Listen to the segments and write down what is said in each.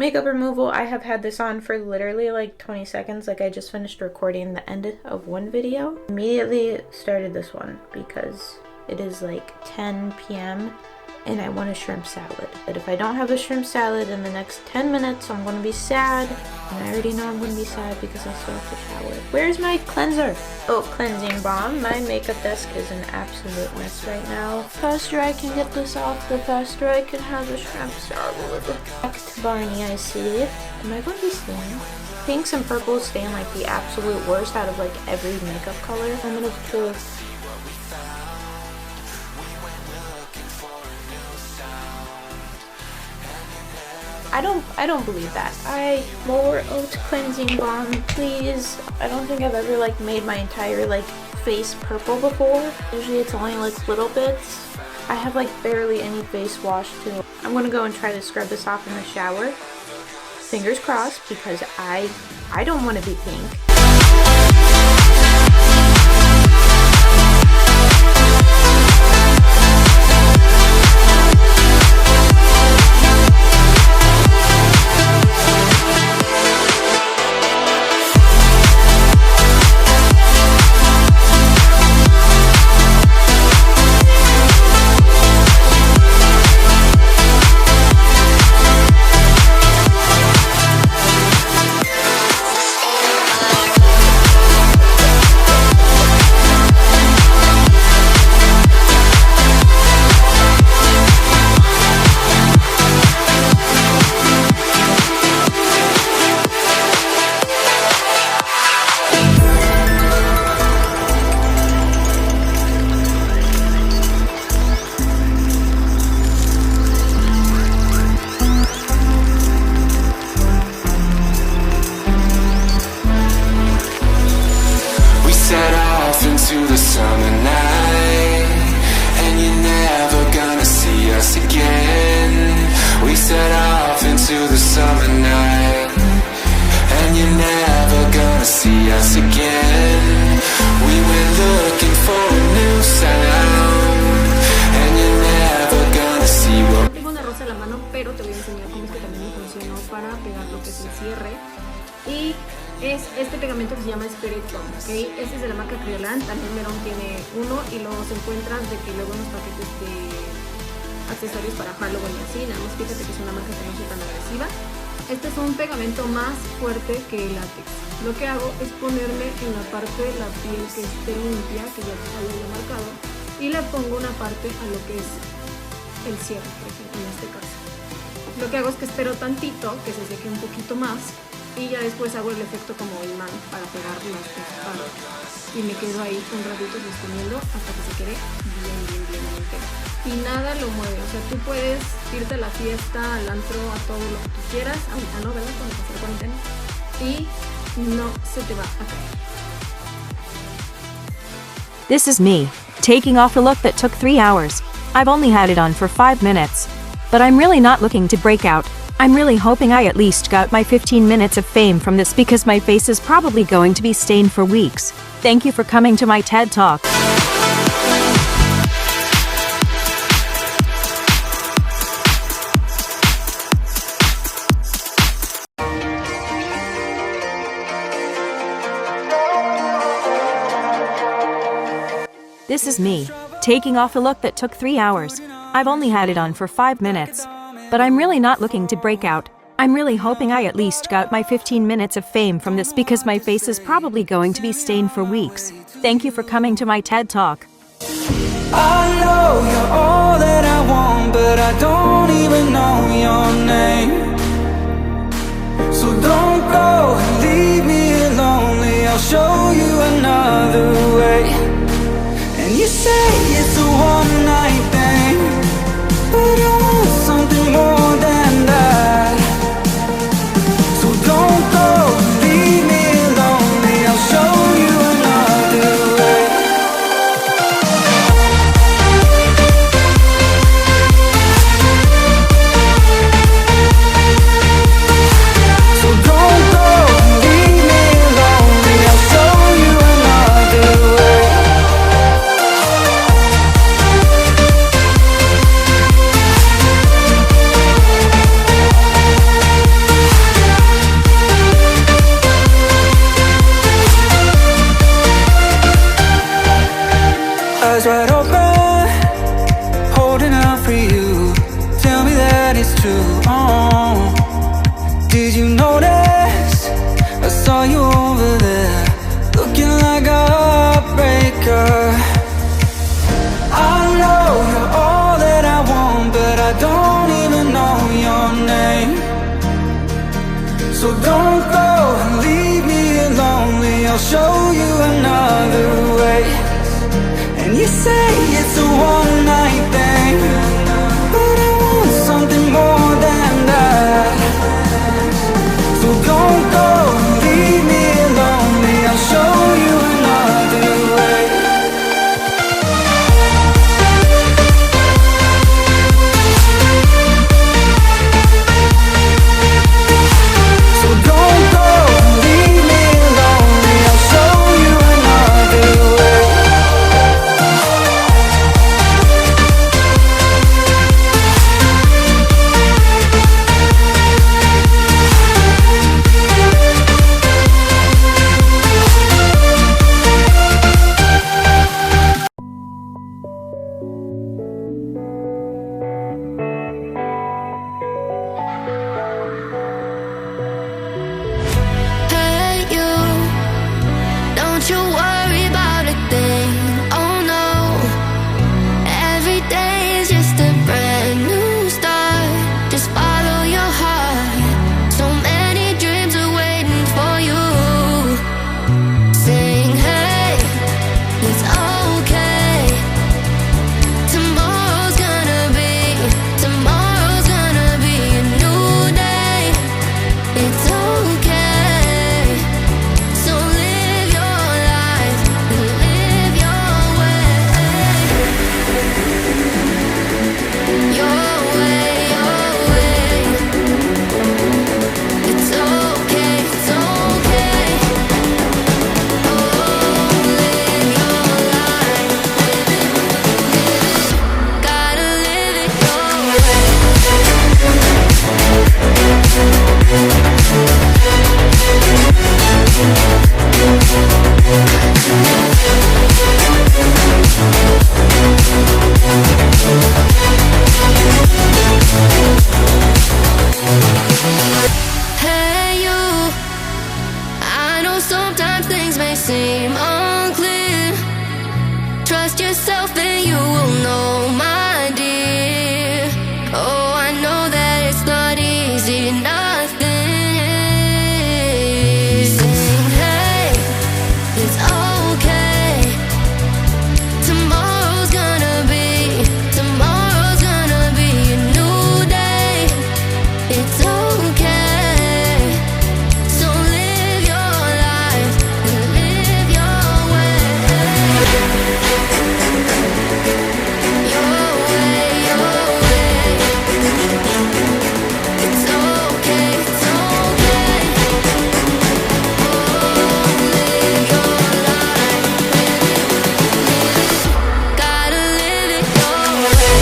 Makeup removal, I have had this on for literally like 20 seconds. Like I just finished recording the end of one video. Immediately started this one because it is like 10 p.m. and I want a shrimp salad. But if I don't have a shrimp salad in the next 10 minutes, I'm gonna be sad. And I already know I'm gonna be sad because I still have to shower. Where's my cleanser? Oh, cleansing balm. My makeup desk is an absolute mess right now. The faster I can get this off, the faster I can have a shrimp salad. Back to Barney, I see. Am I going to be stained? Pinks and purples stain like the absolute worst out of like every makeup color. I'm gonna put I don't believe that. More oat cleansing balm, please. I don't think I've ever like made my entire like face purple before. Usually it's only like little bits. I have like barely any face wash too. I'm gonna go and try to scrub this off in the shower. Fingers crossed, because I don't want to be pink. Pero te voy a enseñar cómo es que también me funcionó para pegar lo que es el cierre. Y es este pegamento que se llama Spirit Gum, ¿ok? Este es de la marca Criolan, también Merón tiene uno y luego se encuentran de que luego unos paquetes de accesorios para Halloween y así, nada más fíjate que es una marca que no es tan agresiva. Este es un pegamento más fuerte que el látex. Lo que hago es ponerme en la parte de la piel que esté limpia, que ya haya marcado, y le pongo una parte a lo que es el cierre, por ejemplo, en este caso. Lo que hago es que espero tantito que se seque un poquito más y ya después hago el efecto como imán para pegar las partes. Y me quedo ahí un ratito sosteniendo hasta que se quede bien entero. Y nada lo mueve, o sea, tú puedes irte a la fiesta, al antro, a todo lo que tú quieras, ahorita no, ¿verdad? Cuando pase la cuarentena, y no se te va a caer. This is me, taking off a look that took 3 hours. I've only had it on for 5 minutes. But I'm really not looking to break out. I'm really hoping I at least got my 15 minutes of fame from this because my face is probably going to be stained for weeks. Thank you for coming to my TED Talk. This is me, taking off a look that took 3 hours. I've only had it on for 5 minutes. But I'm really not looking to break out. I'm really hoping I at least got my 15 minutes of fame from this because my face is probably going to be stained for weeks. Thank you for coming to my TED Talk. I know you're all that I want, but I don't even know your name. So don't go and leave me lonely, I'll show you another way. And you say it's a one-night thing, but I want something more than that. So don't go and leave me lonely, I'll show you another way. So don't go and leave me lonely, I'll show you another way. I'll show you another way. And you say it's a one-night thing, but I want something more than that. So don't go, leave me lonely. I'll show you another way. So don't go, leave me lonely. I'll show you another way. Hey you, don't you worry about a thing, oh no. Every day is just a brand new start. Just follow your heart. So many dreams are waiting for you. Sing hey, it's okay. Tomorrow's gonna be a new day. It's okay. So live your life and live your way. Your way, your way. It's okay, it's okay. Oh, live your life. Gotta live it your way. Hey you, I know sometimes things may seem unclear. Trust yourself and you will know, my dear. Oh, I know that it's not easy, nothing is. Sing hey, it's okay. Tomorrow's gonna be a new day. It's okay. So live your life and live your way. Your way, your way. It's okay, it's okay. Oh, live your life. Gotta live it your way.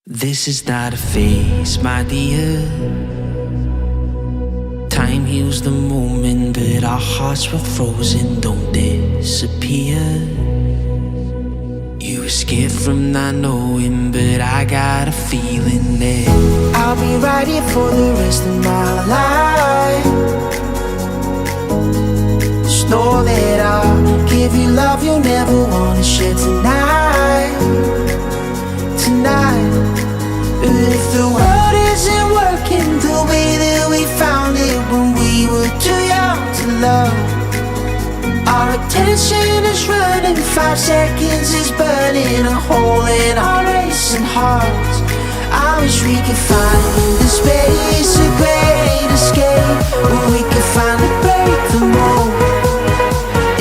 This is not a phase, my dear. Time heals the moment, but our hearts were frozen, don't disappear. You were scared from not knowing, but I got a feeling that I'll be right here for the rest of my life. Just know that I'll give you love you'll never wanna share tonight. Tonight. But if the world isn't working the way that we found it when we were too young to love, our attention is running, 5 seconds is burning a hole in our racing hearts. I wish we could find in the space a great escape where we could finally break the mold.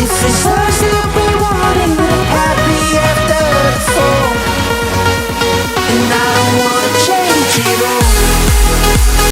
If it's